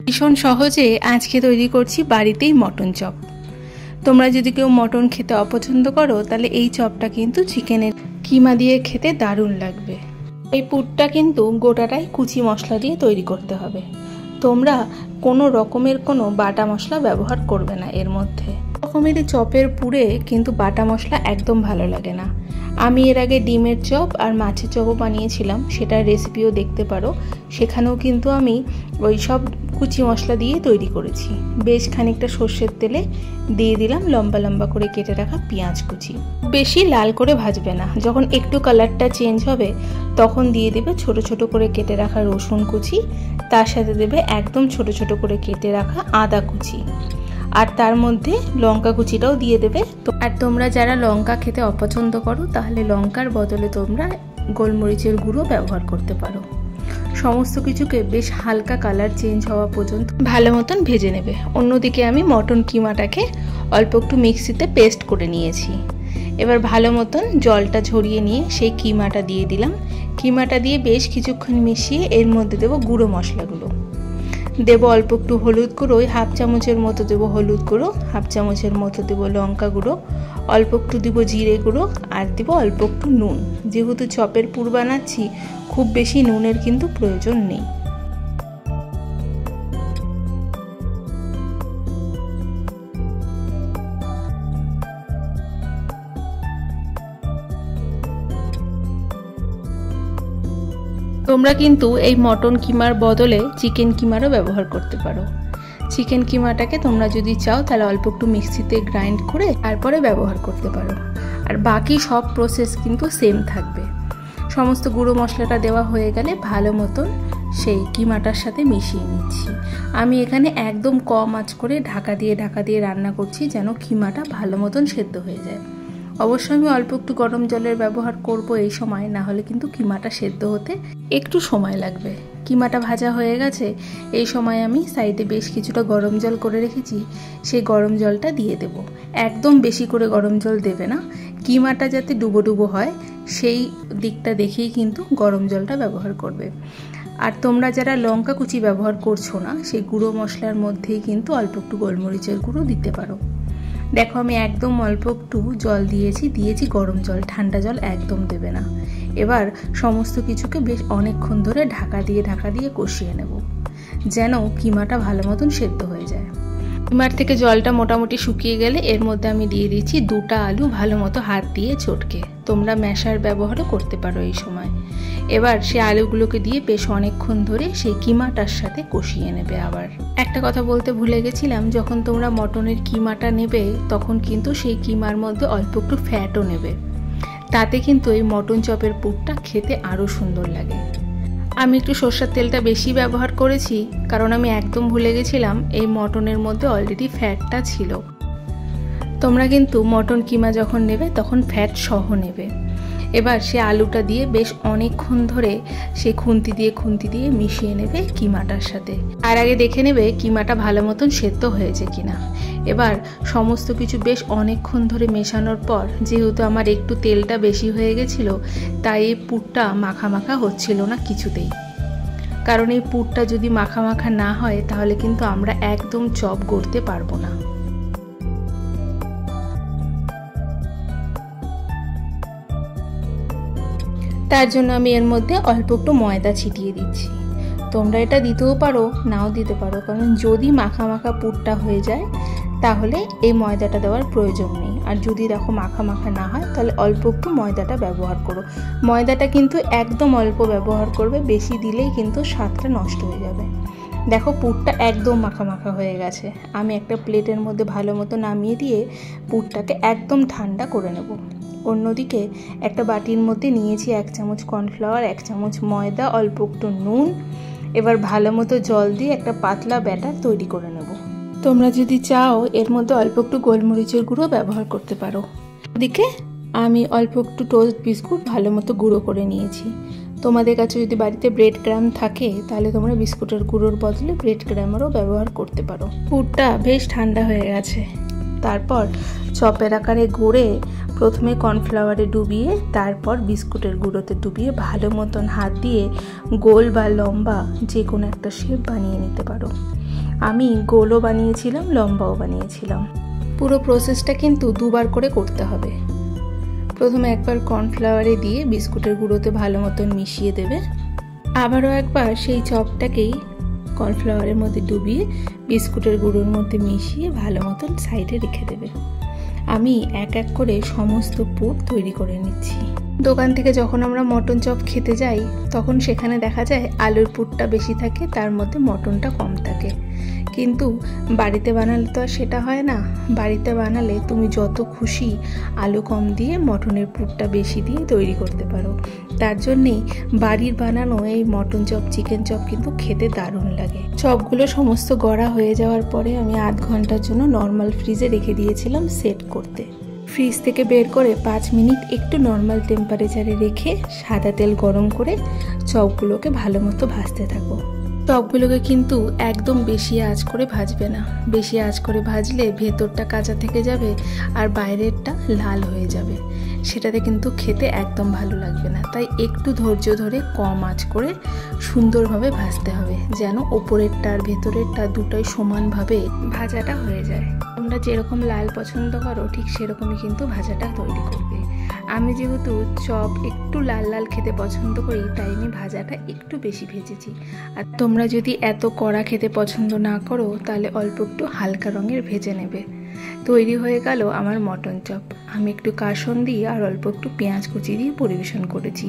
ভীষণ সহজে আজকে তৈরি করছি বাড়িতেই মটন চপ। তোমরা যদি কেউ মটন খেতে অপছন্দ করো তাহলে এই চপটা কিন্তু চিকেনের কিমা দিয়ে খেতে দারুণ লাগবে। এই পুরটা কিন্তু গোটাটাই কুচি মশলা দিয়ে তৈরি করতে হবে। তোমরা কোনো রকমের কোনো বাটা মশলা ব্যবহার করবে না এর মধ্যে। রকমের চপের পুরে কিন্তু বাটা মশলা একদম ভালো লাগে না। আমি এর আগে ডিমের চপ আর মাছের চপও বানিয়েছিলাম, সেটার রেসিপিও দেখতে পারো। সেখানেও কিন্তু আমি ওই সব কুচি মশলা দিয়ে তৈরি করেছি। বেশ খানিকটা সর্ষের তেলে দিয়ে দিলাম লম্বা লম্বা করে কেটে রাখা পেঁয়াজ কুচি। বেশি লাল করে ভাজবে না, যখন একটু কালারটা চেঞ্জ হবে তখন দিয়ে দেবে ছোট ছোট করে কেটে রাখা রসুন কুচি, তার সাথে দেবে একদম ছোট ছোট করে কেটে রাখা আদা কুচি, আর তার মধ্যে লঙ্কা কুচিটাও দিয়ে দেবে। আর তোমরা যারা লঙ্কা খেতে অপছন্দ করো তাহলে লঙ্কার বদলে তোমরা গোলমরিচের গুঁড়ো ব্যবহার করতে পারো। সমস্ত কিছুকে বেশ হালকা কালার চেঞ্জ হওয়া পর্যন্ত ভালো মতন ভেজে নেবে। অন্যদিকে আমি মটন কিমাটাকে অল্প একটু মিক্সিতে পেস্ট করে নিয়েছি। এবার ভালো মতন জলটা ঝরিয়ে নিয়ে সেই কিমাটা দিয়ে দিলাম। কিমাটা দিয়ে বেশ কিছুক্ষণ মিশিয়ে এর মধ্যে দেবো গুঁড়ো মশলাগুলো। দেবো অল্প একটু হলুদ গুঁড়ো, ওই হাফ চামচের মতো দেবো হলুদ গুঁড়ো, হাফ চামচের মতো দেবো লঙ্কা গুঁড়ো, অল্প একটু দেবো জিরে গুঁড়ো, আর দেবো অল্প একটু নুন। যেহেতু চপের পুর বানাচ্ছি খুব বেশি নুনের কিন্তু প্রয়োজন নেই। তোমরা কিন্তু এই মটন কিমার বদলে চিকেন কিমারও ব্যবহার করতে পারো। চিকেন কিমাটাকে তোমরা যদি চাও তাহলে অল্প একটু মিক্সিতে গ্রাইন্ড করে তারপরে ব্যবহার করতে পারো। আর বাকি সব প্রসেস কিন্তু সেম থাকবে। সমস্ত গুঁড়ো মশলাটা দেওয়া হয়ে গেলে ভালো মতন সেই কিমাটার সাথে মিশিয়ে নিচ্ছি। আমি এখানে একদম কম আঁচ করে ঢাকা দিয়ে রান্না করছি, যেন কিমাটা ভালো মতন সেদ্ধ হয়ে যায়। অবশ্যই আমি অল্প একটু গরম জলের ব্যবহার করব এই সময়, না হলে কিন্তু কিমাটা সেদ্ধ হতে একটু সময় লাগবে। কিমাটা ভাজা হয়ে গেছে, এই সময় আমি সাইডে বেশ কিছুটা গরম জল করে রেখেছি, সেই গরম জলটা দিয়ে দেব। একদম বেশি করে গরম জল দেবে না, কিমাটা যাতে ডুবো ডুবো হয় সেই দিকটা দেখেই কিন্তু গরম জলটা ব্যবহার করবে। আর তোমরা যারা লঙ্কা কুচি ব্যবহার করছো না, সেই গুঁড়ো মশলার মধ্যেই কিন্তু অল্প একটু গোলমরিচের গুঁড়ো দিতে পারো। দেখো আমি একদম অল্প একটু জল দিয়েছি গরম জল, ঠান্ডা জল একদম দেবে না। এবার সমস্ত কিছুকে বেশ অনেকক্ষণ ধরে ঢাকা দিয়ে কষিয়ে নেব, যেন কিমাটা ভালো মতন সেদ্ধ হয়ে যায়। কিমার থেকে জলটা মোটামুটি শুকিয়ে গেলে এর মধ্যে আমি দিয়ে দিচ্ছি 2টা আলু ভালো মতো হাত দিয়ে চটকে। তোমরা ম্যাশার ব্যবহারও করতে পারো এই সময়। এবার সেই আলুগুলোকে দিয়ে বেশ অনেকক্ষণ ধরে সেই কিমাটার সাথে কষিয়ে নেবে। আবার একটা কথা বলতে ভুলে গেছিলাম, যখন তোমরা মটনের কিমাটা নেবে তখন কিন্তু সেই কিমার মধ্যে অল্প একটু ফ্যাটও নেবে, তাতে কিন্তু এই মটন চপের পুরটা খেতে আরও সুন্দর লাগে। আমি একটু সরষের তেলটা বেশি ব্যবহার করেছি, কারণ আমি একদম ভুলে গেছিলাম এই মটনের মধ্যে অলরেডি ফ্যাটটা ছিল। তোমরা কিন্তু মটন কিমা যখন নেবে তখন ফ্যাট সহ নেবে। এবার সে আলুটা দিয়ে বেশ অনেকক্ষণ ধরে সে খুন্তি দিয়ে মিশিয়ে নেবে কিমাটার সাথে। আর আগে দেখে নেবে কিমাটা ভালো মতন সেদ্ধ হয়েছে কিনা। এবার সমস্ত কিছু বেশ অনেকক্ষণ ধরে মেশানোর পর, যেহেতু আমার একটু তেলটা বেশি হয়ে গেছিল, তাই এই পুরটা মাখা মাখা হচ্ছিল না কিছুতেই। কারণ এই পুরটা যদি মাখা মাখা না হয় তাহলে কিন্তু আমরা একদম চপ গড়তে পারবো না। তার জন্য আমি এর মধ্যে অল্প একটু ময়দা ছিটিয়ে দিচ্ছি। তোমরা এটা দিতেও পারো, নাও দিতে পারো, কারণ যদি মাখা মাখা পুরটা হয়ে যায় তাহলে এই ময়দাটা দেওয়ার প্রয়োজন নেই। আর যদি দেখো মাখা মাখা না হয় তাহলে অল্প একটু ময়দাটা ব্যবহার করো। ময়দাটা কিন্তু একদম অল্প ব্যবহার করবে, বেশি দিলেই কিন্তু স্বাদটা নষ্ট হয়ে যাবে। দেখো পুরটা একদম মাখা মাখা হয়ে গেছে। আমি একটা প্লেটের মধ্যে ভালো মতো নামিয়ে দিয়ে পুরটাকে একদম ঠান্ডা করে নেব। অন্যদিকে একটা বাটির মধ্যে নিয়েছি 1 চামচ কর্নফ্লাওয়ার, 1 চামচ ময়দা, অল্প একটু নুন। এবার ভালো মতো জল দিয়ে একটা পাতলা ব্যাটার তৈরি করে নেব। তোমরা যদি চাও এর মধ্যে অল্প একটু গোলমরিচের গুঁড়ো ব্যবহার করতে পারো। ওদিকে আমি অল্প একটু টোস্ট বিস্কুট ভালো মতো গুঁড়ো করে নিয়েছি। তোমাদের কাছে যদি বাড়িতে ব্রেড ক্রাম থাকে তাহলে তোমরা বিস্কুটের গুঁড়োর বদলে ব্রেড ক্রামেরও ব্যবহার করতে পারো। পুরটা বেশ ঠান্ডা হয়ে গেছে। তারপর চপের আকারে গড়ে প্রথমে কর্নফ্লাওয়ারে ডুবিয়ে তারপর বিস্কুটের গুঁড়োতে ডুবিয়ে ভালো মতন হাত দিয়ে গোল বা লম্বা যে কোনো একটা শেপ বানিয়ে নিতে পারো। আমি গোলও বানিয়েছিলাম, লম্বাও বানিয়েছিলাম। পুরো প্রসেসটা কিন্তু দুবার করে করতে হবে। প্রথমে একবার কর্নফ্লাওয়ারে দিয়ে বিস্কুটের গুঁড়োতে ভালো মতন মিশিয়ে দেবে, আবারও একবার সেই চপটাকেই কর্নফ্লাওয়ারের মধ্যে ডুবিয়ে বিস্কুটের গুঁড়োর মধ্যে মিশিয়ে ভালো মতন সাইডে রেখে দেবে। আমি এক এক করে সমস্ত পুর তৈরি করে নিচ্ছি। দোকান থেকে যখন আমরা মটন চপ খেতে যাই তখন সেখানে দেখা যায় আলুর পুরটা বেশি থাকে, তার মধ্যে মটনটা কম থাকে। কিন্তু বাড়িতে বানালে তো আর সেটা হয় না। বাড়িতে বানালে তুমি যত খুশি আলু কম দিয়ে মটনের পুরটা বেশি দিয়ে তৈরি করতে পারো। তার জন্যেই বাড়ির বানানো এই মটন চপ, চিকেন চপ কিন্তু খেতে দারুণ লাগে। চপগুলো সমস্ত গড়া হয়ে যাওয়ার পরে আমি আধ ঘন্টার জন্য নর্মাল ফ্রিজে রেখে দিয়েছিলাম সেট করতে। ফ্রিজ থেকে বের করে 5 মিনিট একটু নর্মাল টেম্পারেচারে রেখে সাদা তেল গরম করে চপগুলোকে ভালো মতো ভাজতে থাকো। চপগুলোকে কিন্তু একদম বেশি আঁচ করে ভাজবে না। বেশি আঁচ করে ভাজলে ভেতরটা কাঁচা থেকে যাবে আর বাইরেরটা লাল হয়ে যাবে, সেটাতে কিন্তু খেতে একদম ভালো লাগবে না। তাই একটু ধৈর্য ধরে কম আঁচ করে সুন্দরভাবে ভাজতে হবে, যেন ওপরেরটা আর ভেতরেরটা দুটোই সমানভাবে ভাজাটা হয়ে যায়। তোমরা যেরকম লাল পছন্দ করো ঠিক সেরকমই কিন্তু ভাজাটা তৈরি করবে। আমি যেহেতু চপ একটু লাল লাল খেতে পছন্দ করি তাই আমি ভাজাটা একটু বেশি ভেজেছি। আর তোমরা যদি এত কড়া খেতে পছন্দ না করো তাহলে অল্প একটু হালকা রঙের ভেজে নেবে। তৈরি হয়ে গেল আমার মটন চপ। আমি একটু কাসুন্দি আর অল্প একটু পেঁয়াজ কুচি দিয়ে পরিবেশন করেছি।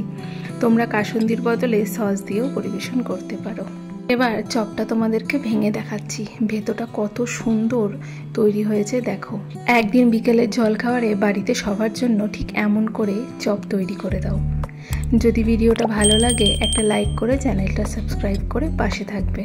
তোমরা কাসুন্দির বদলে সস দিয়েও পরিবেশন করতে পারো। এবার চপটা তোমাদেরকে ভেঙে দেখাচ্ছি, ভেতরটা কত সুন্দর তৈরি হয়েছে দেখো। একদিন বিকেলের জলখাবারে বাড়িতে সবার জন্য ঠিক এমন করে চপ তৈরি করে দাও। যদি ভিডিওটা ভালো লাগে একটা লাইক করে চ্যানেলটা সাবস্ক্রাইব করে পাশে থাকবে।